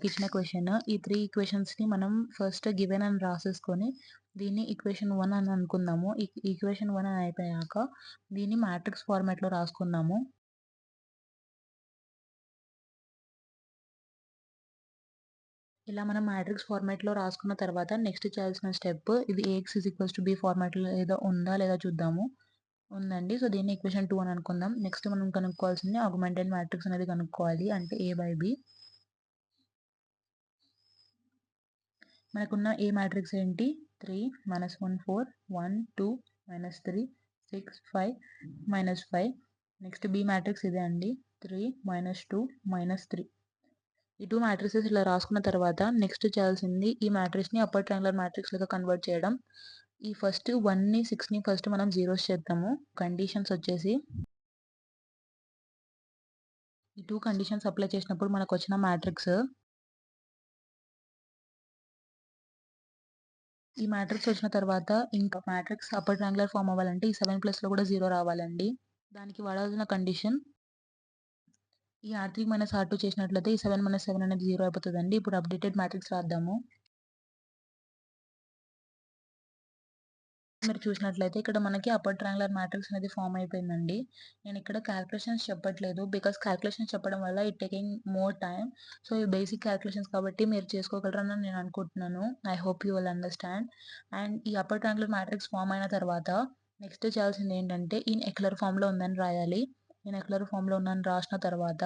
మనకిచ్చిన క్వెషన్ ఈ 3 ఈక్వేషన్స్‌ని మనం ఫస్ట్ గివెన్ అని రాసేసుకొని దీన్ని ఈక్వేషన్ 1 అని అనుకుందాము. ఈక్వేషన్ 1 అని అయిపోయాక దీన్ని మ్యాట్రిక్స్ ఫార్మాట్‌లో రాసుకుందాము. ఇలా మనం మ్యాట్రిక్స్ ఫార్మాట్‌లో రాసుకున్న తర్వాత నెక్స్ట్ చేయాల్సిన స్టెప్ ఇది ఏఎక్స్ బి ఫార్మాట్‌లో ఉందా లేదా చూద్దాము. ఉందండి. సో, దీన్ని ఈక్వేషన్ 2 అని అనుకుందాం. నెక్స్ట్ మనం కనుక్కోవాల్సింది ఆగ్మెంటెడ్ మ్యాట్రిక్స్ అనేది కనుక్కోవాలి. అంటే A/B. మనకున్న ఏ మ్యాట్రిక్స్ ఏంటి? 3 -1 4 1 2 -3 6 5 -5. నెక్స్ట్ బి మ్యాట్రిక్స్ ఇదే అండి. 3 -2 -3. ఈ 2 మ్యాట్రిసెస్ ఇలా రాసుకున్న తర్వాత నెక్స్ట్ చేయాల్సింది ఈ మ్యాట్రిక్స్‌ని అప్పర్ ట్రయాంగులర్ మ్యాట్రిక్స్ లాగా కన్వర్ట్ చేయడం. ఈ ఫస్ట్ 1ని 6ని ఫస్ట్ మనం జీరోస్ చేద్దాము. కండిషన్స్ వచ్చేసి ఈ 2 కండిషన్స్ అప్లై చేసినప్పుడు మనకొచ్చిన మ్యాట్రిక్స్ ఈ మ్యాట్రిక్స్ వచ్చిన తర్వాత ఇంకా మ్యాట్రిక్స్ అప్పర్ ట్రయాంగులర్ ఫార్మ్ అవ్వాలంటే ఈ 7+లో కూడా 0 రావాలండి. దానికి వాడాల్సిన కండిషన్ ఈ R3 - R2 చేసినట్లయితే ఈ 7 - 7 అనేది 0 అయిపోతదండి. ఇప్పుడు అప్డేటెడ్ మ్యాట్రిక్స్ రాద్దాము. మీరు చూసినట్లయితే ఇక్కడ మనకి అప్పర్ ట్రయాంగులర్ మ్యాట్రిక్స్ అనేది ఫార్మ్ అయిపోయిందండి. నేను ఇక్కడ క్యాలిక్యులేషన్స్ చెప్పట్లేదు. బికాస్ క్యాలిక్యులేషన్స్ చెప్పడం వల్ల it taking more time. So, ఈ బేసిక్ క్యాలిక్యులేషన్స్ కాబట్టి మీరు చేసుకోగలరని నేను అనుకుంటున్నాను. I hope you will understand. And ఈ అప్పర్ ట్రయాంగులర్ మ్యాట్రిక్స్ ఫార్మ్ అయిన తర్వాత నెక్స్ట్ చేయాల్సింది ఏంటంటే ఇన్ ఎక్లర్ ఫార్మ్‌లో ఉందని రాయాలి. ఇన్ ఎక్లర్ ఫార్మ్‌లో ఉందని రాసిన తర్వాత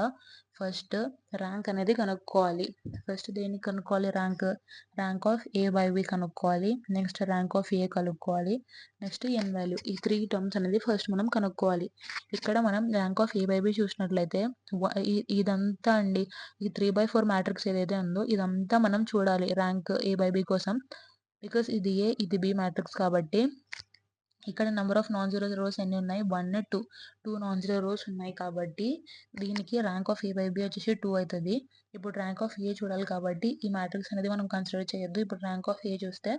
ఫస్ట్ ర్యాంక్ అనేది కనుక్కోవాలి. ఫస్ట్ దేన్ని కనుక్కోవాలి ర్యాంక్ ఆఫ్ A/B కనుక్కోవాలి. నెక్స్ట్ ర్యాంక్ ఆఫ్ A కనుక్కోవాలి. నెక్స్ట్ ఎన్ వాల్యూ. ఈ 3 టర్మ్స్ అనేది ఫస్ట్ మనం కనుక్కోవాలి. ఇక్కడ మనం ర్యాంక్ ఆఫ్ A/B చూసినట్లయితే ఇదంతా అండి. ఈ 3/4 మ్యాట్రిక్స్ ఏదైతే ఉందో ఇదంతా మనం చూడాలి ర్యాంక్ A/B కోసం. బికాస్ ఇది A, ఇది B మ్యాట్రిక్స్ కాబట్టి ఇక్కడ number of non zero rose ఎన్ని ఉన్నాయి? 1, 2. 2 నాన్ జీరో రోస్ ఉన్నాయి కాబట్టి దీనికి ర్యాంక్ ఆఫ్ A/B వచ్చేసి 2 అవుతది. ఇప్పుడు ర్యాంక్ ఆఫ్ A చూడాలి కాబట్టి ఈ మ్యాట్రిక్స్ అనేది మనం కన్సిడర్ చేయొద్దు. ఇప్పుడు ర్యాంక్ ఆఫ్ A చూస్తే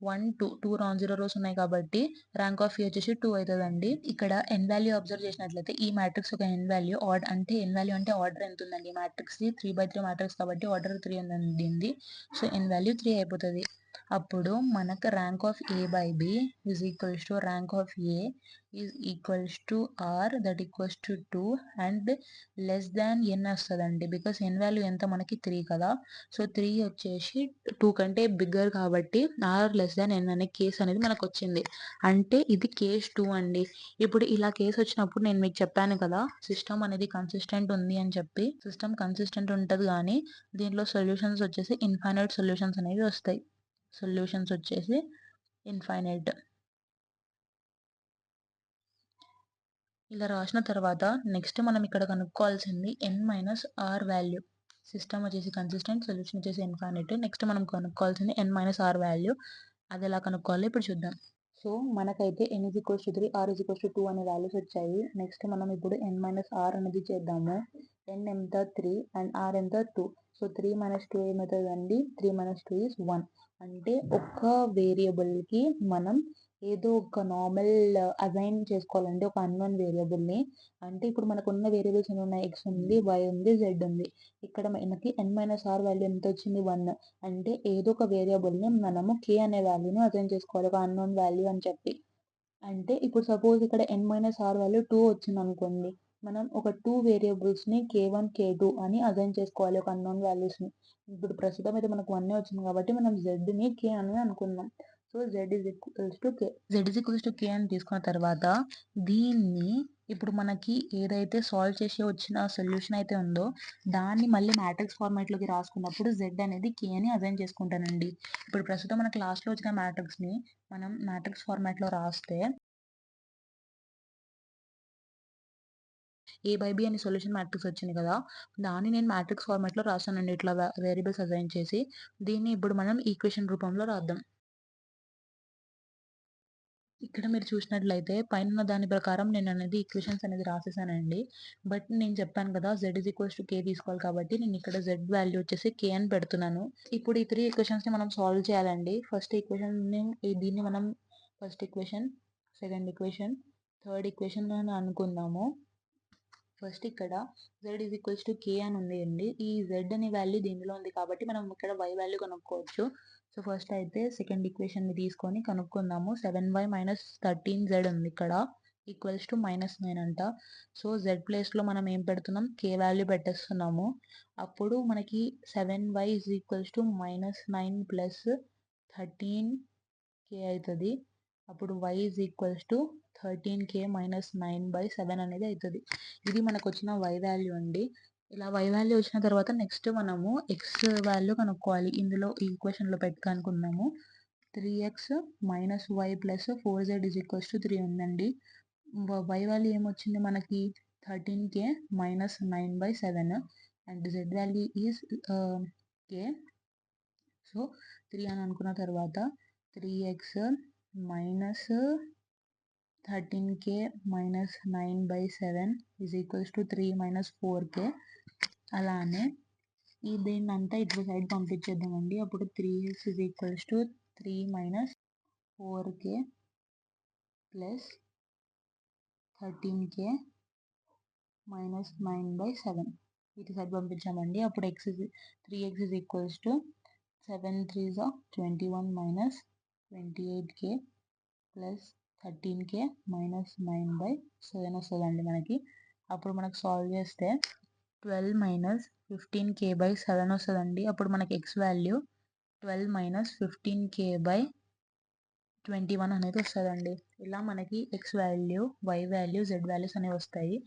1, 2 నాన్ జీరో రోస్ ఉన్నాయి కాబట్టి ర్యాంక్ ఆఫ్ A వచ్చేసి 2 అవుతదండి. ఇక్కడ ఎన్ వాల్యూ అబ్జర్వ్ చేసినట్లయితే ఈ మ్యాట్రిక్స్ ఒక ఎన్ వాల్యూ అంటే ఆర్డర్ ఎంత ఉందండి? మ్యాట్రిక్స్‌ది 3/3 మ్యాట్రిక్స్ కాబట్టి ఆర్డర్ 3 ఉందండి దీనిది. సో, ఎన్ వాల్యూ 3 అయిపోతది. అప్పుడు మనకు rank of A/B is equals to rank of A is equals to R that equals to 2 and less than n వస్తదండి. బికాస్ n వాల్యూ ఎంత మనకి 3 కదా! సో, 3 వచ్చేసి 2 కంటే బిగ్గర్ కాబట్టి R లెస్ దాన్ n అనే కేస్ అనేది మనకొచ్చింది. అంటే ఇది కేస్ 2 అండి. ఇప్పుడు ఇలా కేస్ వచ్చినప్పుడు నేను మీకు చెప్పాను కదా! సిస్టమ్ అనేది కన్సిస్టెంట్ ఉంది అని చెప్పి. సిస్టమ్ కన్సిస్టెంట్ ఉంటది గానీ దీంట్లో సొల్యూషన్స్ వచ్చేసి ఇన్‌ఫైనైట్ సొల్యూషన్స్ అనేవి వస్తాయి. సొల్యూషన్స్ వచ్చేసి ఇన్‌ఫైనైట్. ఇలా రాసిన తర్వాత నెక్స్ట్ మనం ఇక్కడ కనుక్కోవాల్సింది n-r వాల్యూ. సిస్టమ్ వచ్చేసి కన్సిస్టెంట్, సొల్యూషన్ వచ్చేసి ఇన్‌ఫైనైట్. నెక్స్ట్ మనం కనుక్కోవాల్సింది n-r వాల్యూ. అది ఎలా కనుక్కోవాలో ఇప్పుడు చూద్దాం. సో, మనకైతే n = 3, r = 2 అనే వాల్యూస్ వచ్చాయి. నెక్స్ట్ మనం ఇప్పుడు n-r అనేది చేద్దాము. n ఎంత? 3 అండ్ r ఎంత? 2. సో, 3 - 2 ఏమవుతదండి? 3 - 2 ఈజ్ 1. అంటే ఒక్క వేరియబుల్‌కి మనం ఏదో ఒక నార్మల్ అసైన్ చేసుకోవాలండి ఒక అన్‌నోన్ వేరియబుల్‌ని. అంటే ఇప్పుడు మనకున్న వేరియబుల్స్ ఎన్నున్నాయి? x ఉంది, y ఉంది, z ఉంది. ఇక్కడ మనకి n-r వాల్యూ ఎంతొచ్చింది? 1. అంటే ఏదో ఒక వేరియబుల్‌ని మనము k అనే వాల్యూని అసైన్ చేసుకోవాలి. ఒక అన్‌నోన్ వాల్యూ అని చెప్పి. అంటే ఇప్పుడు సపోజ్ ఇక్కడ n-r వాల్యూ 2 వచ్చిందనుకోండి. మనం ఒక 2 వేరియబుల్స్‌ని k1, k2 అని అసైన్ చేసుకోవాలి ఒక అన్‌నోన్ వాల్యూస్‌ని. ఇప్పుడు ప్రస్తుతం అయితే మనకు 1 వచ్చింది కాబట్టి మనం zని k అని అనుకుందాం. సో, z = k అని తీసుకున్న తర్వాత దీన్ని ఇప్పుడు మనకి ఏదైతే సాల్వ్ చేసి వచ్చిన సొల్యూషన్ అయితే ఉందో దాన్ని మళ్ళీ మ్యాట్రిక్స్ ఫార్మాట్‌లోకి రాసుకున్నప్పుడు z అనేది k అని అసైన్ చేసుకుంటానండి. ఇప్పుడు ప్రస్తుతం మనకు లాస్ట్‌లో వచ్చిన మ్యాట్రిక్స్‌ని మనం మ్యాట్రిక్స్ ఫార్మాట్‌లో రాస్తే A/B అనే సొల్యూషన్ మ్యాట్రిక్స్ వచ్చింది కదా! దాన్ని నేను మ్యాట్రిక్స్ ఫార్మాట్‌లో రాసానండి. ఇట్లా వేరియబుల్స్ అసైన్ చేసి. దీన్ని ఇప్పుడు మనం ఈక్వేషన్ రూపంలో రాద్దాం. ఇక్కడ మీరు చూసినట్లయితే పైనున్న దాని ప్రకారం నేననేది ఈక్వేషన్స్ అనేది రాసేసానండి. బట్ నేను చెప్పాను కదా! k తీసుకోవాలి కాబట్టి నేను ఇక్కడ z వాల్యూ వచ్చేసి k అని పెడుతున్నాను. ఇప్పుడు ఈ 3 ఈక్వేషన్స్‌ని మనం సాల్వ్ చేయాలండి. దీన్ని మనం first equation, second equation, third equation అని అనుకుందాము. ఫస్ట్ ఇక్కడ z is equals to k అని ఉంది అండి. ఈ z అనే వాల్యూ దీనిలో ఉంది కాబట్టి మనం ఇక్కడ y వాల్యూ కనుక్కోవచ్చు. సో ఫస్ట్ అయితే సెకండ్ ఈక్వేషన్ని తీసుకొని కనుక్కుందాము. 7y మైనస్ 13z ఉంది ఇక్కడ ఈక్వల్స్ టు -9 అంట. సో z ప్లేస్లో మనం ఏం పెడుతున్నాం, k వాల్యూ పెట్టేస్తున్నాము. అప్పుడు మనకి 7y is equals to -9 plus 13k అవుతుంది. అప్పుడు y is equals to 13k minus 9/7 అనేది అవుతుంది. ఇది మనకు వచ్చిన y వాల్యూ అండి. ఇలా y వాల్యూ వచ్చిన తర్వాత నెక్స్ట్ మనము x వాల్యూ కనుక్కోవాలి. ఇందులో ఈ ఈక్వేషన్లో పెట్టి కనుక్కున్నాము. 3x minus y plus 4z is equals to 3 ఉందండి. y వాల్యూ ఏమొచ్చింది మనకి 13k minus 9/7 and z value is k. So 3 అని అనుకున్న తర్వాత 3x minus 13k minus 9/7 is equals to 3 minus 4k. అలానే దీన్ని అంతా ఇటు సైడ్ పంపించేద్దామండి. అప్పుడు 3x is equals to 3 minus 4k plus 13k minus 9/7 ఇటు సైడ్ పంపించామండి. అప్పుడు 3x is equals to 7 3s 21 minus 28k plus 13k minus 9/7 వస్తుందండి మనకి. అప్పుడు మనకు సాల్వ్ చేస్తే 12 మైనస్ 15k/7 వస్తుందండి. అప్పుడు మనకి x వాల్యూ 12 మైనస్ 15k/21 అనేది వస్తుందండి. ఇలా మనకి x value, y value, z values అనేవి వస్తాయి.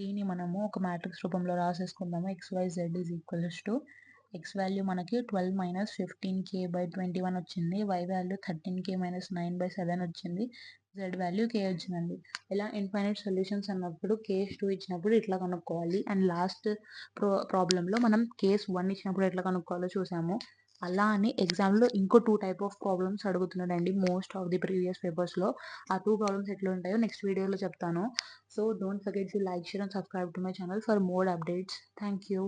దీన్ని మనము ఒక మ్యాట్రిక్స్ రూపంలో రాసేసుకుందాము. xyz is equals to x value మనకి 12 మైనస్ 15k/21 వచ్చింది. y వాల్యూ 13k మైనస్ 9/7 వచ్చింది. z వాల్యూ k వచ్చిందండి. ఇలా ఇన్ఫైనైట్ సొల్యూషన్స్ అన్నప్పుడు కేస్ 2 ఇచ్చినప్పుడు ఇట్లా కనుక్కోవాలి. అండ్ లాస్ట్ ప్రాబ్లంలో మనం కేస్ 1 ఇచ్చినప్పుడు ఎట్లా కనుక్కోవాలో చూసాము. అలా అని ఎగ్జామ్లో ఇంకో 2 టైప్ ఆఫ్ ప్రాబ్లమ్స్ అడుగుతున్నాడండి మోస్ట్ ఆఫ్ ది ప్రీవియస్ పేపర్స్లో. ఆ 2 ప్రాబ్లమ్స్ ఎట్లా ఉంటాయో నెక్స్ట్ వీడియోలో చెప్తాను. So don't forget to like, share and subscribe to my channel for more updates. Thank you.